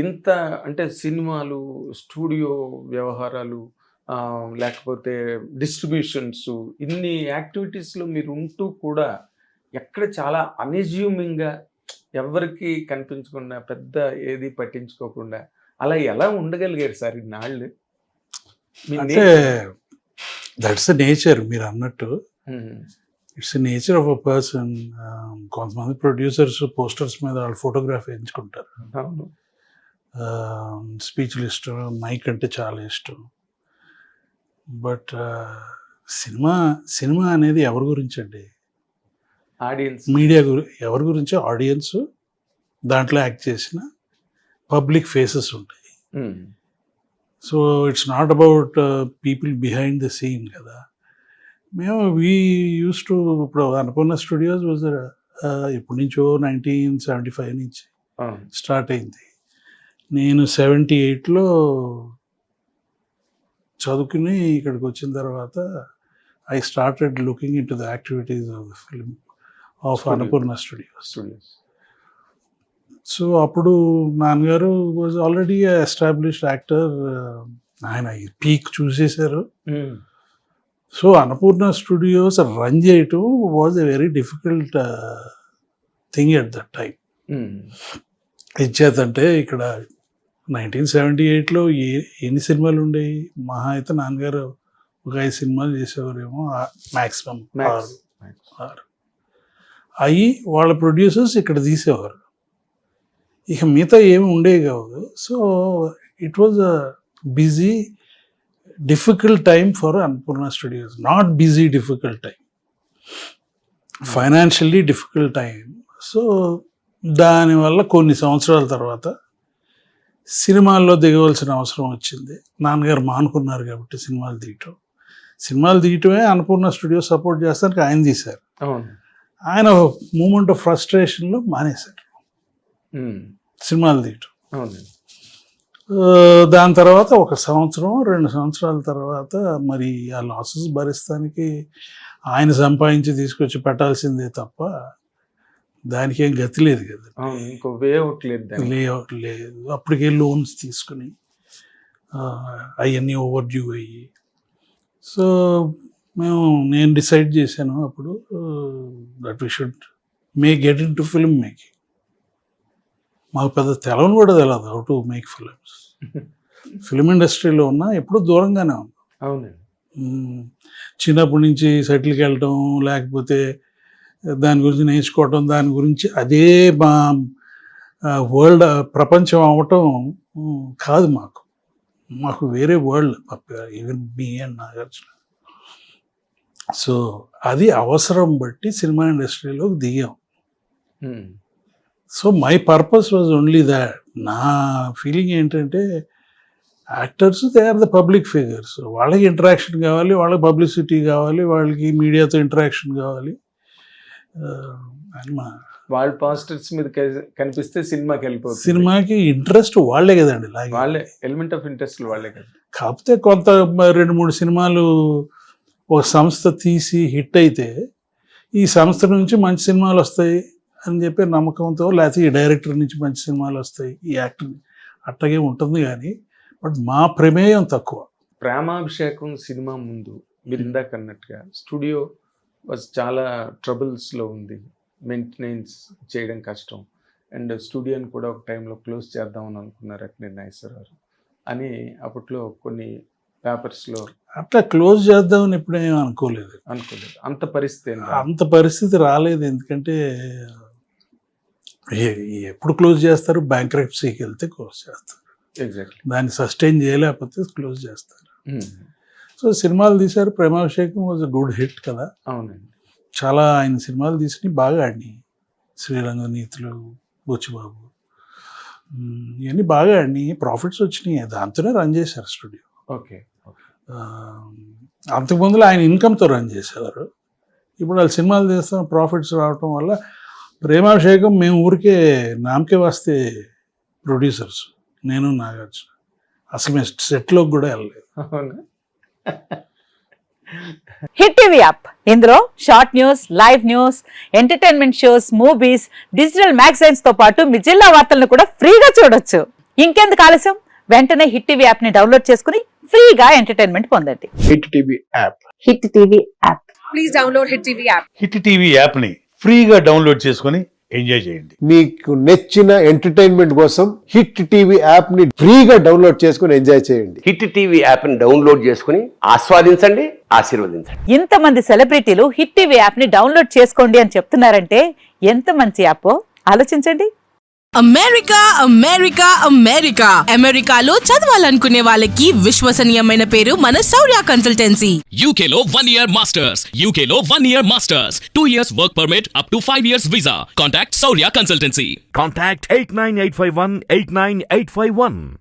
ఇంత అంటే సినిమాలు, స్టూడియో వ్యవహారాలు లేకపోతే డిస్ట్రిబ్యూషన్స్ ఇన్ని యాక్టివిటీస్‌లో మీరు ఉంటూ కూడా ఎక్కడ చాలా అన్‌అస్యూమింగ్‌గా ఎవ్వరికీ కనిపించకుండా పెద్ద ఏది పట్టించుకోకుండా అలా ఎలా ఉండగలిగారు సార్ ఇన్నాళ్ళు? మీ అంటే దట్స్ నేచర్ మీరు అన్నట్టు. It's nature of a person. కొంతమంది ప్రొడ్యూసర్స్ పోస్టర్స్ మీద వాళ్ళ ఫోటోగ్రఫీ ఎంచుకుంటారు. అవును. స్పీచ్లు ఇష్టం, మైక్ అంటే చాలా ఇష్టం. బట్ సినిమా అనేది ఎవరి గురించి అండి? ఆడియన్స్. మీడియా ఎవరి గురించి? ఆడియన్స్, దాంట్లో యాక్ట్ చేసిన పబ్లిక్ ఫేసెస్ ఉంటాయి. So it's not about people behind the scene కదా. మేము యూస్ టు ఇప్పుడు అన్నపూర్ణ స్టూడియోస్ వాజ్ ఎప్పటి నుంచో 1975 నుంచి స్టార్ట్ అయింది. నేను 78లో చదువుకుని ఇక్కడికి వచ్చిన తర్వాత I started looking in to the activities of the film of Annapurna studios. So అప్పుడు నాన్నగారు వాజ్ ఆల్రెడీ ఎస్టాబ్లిష్డ్ యాక్టర్. ఆయన పీక్ చూసేశారు. సో అన్నపూర్ణ స్టూడియోస్ రన్ చేయటం was a very difficult thing at that time. ఇచ్చేదంటే ఇక్కడ 1978లో ఎన్ని సినిమాలు ఉండేవి? మహా అయితే నాన్నగారు ఒక 5 సినిమాలు చేసేవారేమో, మ్యాక్సిమం 6. అవి వాళ్ళ ప్రొడ్యూసర్స్ ఇక్కడ తీసేవారు. ఇక మిగతా ఏమి ఉండేవి కాదు. So it was a busy difficult time for Annapurna studios. Not busy difficult time, financially difficult time. So దానివల్ల కొన్ని సంవత్సరాల తర్వాత సినిమాల్లో దిగవలసిన అవసరం వచ్చింది. నాన్నగారు మానుకున్నారు కాబట్టి సినిమాలు తీయటమే అన్నపూర్ణ స్టూడియో సపోర్ట్ చేస్తానికి ఆయన తీశారు. ఆయన మూమెంట్ ఆఫ్ ఫ్రస్ట్రేషన్లో మానేశారు సినిమాలు తీయటం. దాని తర్వాత 1 సంవత్సరం 2 సంవత్సరాల తర్వాత మరి ఆ లాసెస్ భరిస్తానికి ఆయన సంపాదించి తీసుకొచ్చి పెట్టాల్సిందే తప్ప దానికి ఏం గతి లేదు కదా. ఇంకో వేఅవుట్ లేదు. అప్పటికే లోన్స్ తీసుకుని అవన్నీ ఓవర్ డ్యూ అయ్యి. సో నేను డిసైడ్ చేశాను అప్పుడు that we should get in to film making. మాకు పెద్ద తెలవని కూడా తెలియదు how to make films. Film ఇండస్ట్రీలో ఉన్నా ఎప్పుడూ దూరంగానే ఉన్నా. అవునండి. చిన్నప్పటి నుంచి సెటిల్కి వెళ్ళటం, లేకపోతే దాని గురించి నేర్చుకోవటం, దాని గురించి అదే మా వరల్డ్ ప్రపంచం అవ్వటం కాదు మాకు వేరే world even me and Nagarjuna. So అది అవసరం బట్టి సినిమా ఇండస్ట్రీలోకి దిగాం. So my purpose was only that. నా ఫీలింగ్ ఏంటంటే actors they are the public figures. వాళ్ళకి ఇంటరాక్షన్ కావాలి, వాళ్ళకి పబ్లిసిటీ కావాలి, వాళ్ళకి మీడియాతో ఇంటరాక్షన్ కావాలి. వాళ్ళ పోస్టర్స్ మీద కనిపిస్తే సినిమాకి వెళ్ళిపోతుంది. సినిమాకి ఇంట్రెస్ట్ వాళ్ళే కదండి, వాళ్ళే ఎలిమెంట్ ఆఫ్ ఇంట్రెస్ట్ వాళ్ళే కదా. కాకపోతే కొంత 2-3 సినిమాలు ఒక సంస్థ తీసి హిట్ అయితే ఈ సంస్థ నుంచి మంచి సినిమాలు వస్తాయి అని చెప్పి నమ్మకంతో, లేకపోతే ఈ డైరెక్టర్ నుంచి మంచి సినిమాలు వస్తాయి, ఈ యాక్టర్ అట్టగే ఉంటుంది. కానీ బట్ మా ప్రమేయం తక్కువ. ప్రేమాభిషేకం సినిమా ముందు మీరు ఇందాక అన్నట్టుగా స్టూడియో చాలా ట్రబుల్స్లో ఉంది, మెయింటెనెన్స్ చేయడం కష్టం, అండ్ స్టూడియోని కూడా ఒక టైంలో క్లోజ్ చేద్దామని అనుకున్నారు అక్కినేని నాగేశ్వరరావు అని అప్పట్లో కొన్ని పేపర్స్లో. అట్లా క్లోజ్ చేద్దామని ఎప్పుడేం అనుకోలేదు. అంత పరిస్థితి రాలేదు. ఎందుకంటే ఎప్పుడు క్లోజ్ చేస్తారు? బ్యాంక్రప్సీకి వెళ్తే క్లోజ్ చేస్తారు. ఎగ్జాక్ట్లీ. దాన్ని సస్టైన్ చేయలేకపోతే క్లోజ్ చేస్తారు. సో సినిమాలు తీశారు. Premabhishekam was a good hit కదా. అవునండి. చాలా ఆయన సినిమాలు తీసుకుని బాగా ఆడినాయి. శ్రీరంగ నీతులు, బొచ్చిబాబు, ఇవన్నీ బాగా ఆడినాయి, ప్రాఫిట్స్ వచ్చినాయి. దాంతోనే రన్ చేశారు స్టూడియో. ఓకే. అంతకుముందులో ఆయన ఇన్కమ్తో రన్ చేసేవారు. ఇప్పుడు వాళ్ళు సినిమాలు చేస్తాం, ప్రాఫిట్స్ రావటం వల్ల ప్రేమాభిషేకం మేము ఊరికే నామకే వస్తే ప్రొడ్యూసర్స్, నేను నాగార్జున అసలు మేము సెట్లోకి కూడా వెళ్ళలేదు. హిట్ టీవీ యాప్, ఇందులో short news, live news, entertainment shows, movies, digital magazines తో పాటు మీ జిల్లా వార్తలను కూడా ఫ్రీగా చూడొచ్చు. ఇంకెందుకు ఆలస్యం, వెంటనే హిట్ టీవీ యాప్ ని డౌన్లోడ్ చేసుకుని ఫ్రీగా ఎంటర్టైన్మెంట్ పొందండి. Hit TV app. Hit TV app. Please download Hit TV app. Hit TV యాప్ని ఫ్రీగా డౌన్లోడ్ చేసుకొని ఎంజాయ్ చేయండి. మీకు నచ్చిన ఎంటర్టైన్మెంట్ కోసం హిట్ టీవీ యాప్ ని ఫ్రీగా డౌన్లోడ్ చేసుకుని ఎంజాయ్ చేయండి. హిట్ టీవీ యాప్ని డౌన్లోడ్ చేసుకుని ఆస్వాదించండి, ఆశీర్వదించండి. ఇంతమంది సెలబ్రిటీలు హిట్ టీవీ యాప్ ని డౌన్లోడ్ చేసుకోండి అని చెప్తున్నారంటే ఎంత మంచి యాప్ ఆలోచించండి. అమెరికా అమెరికా అమెరికా అమెరికాలో చదవాలనుకునే వాళ్ళకి విశ్వసనీయమైన పేరు మన శౌర్య కన్సల్టెన్సీ. UK లో 1 year masters. UK లో 1 year masters. 2 years work permit up to 5 years visa. Contact Saurya Consultancy. Contact 89851 89851.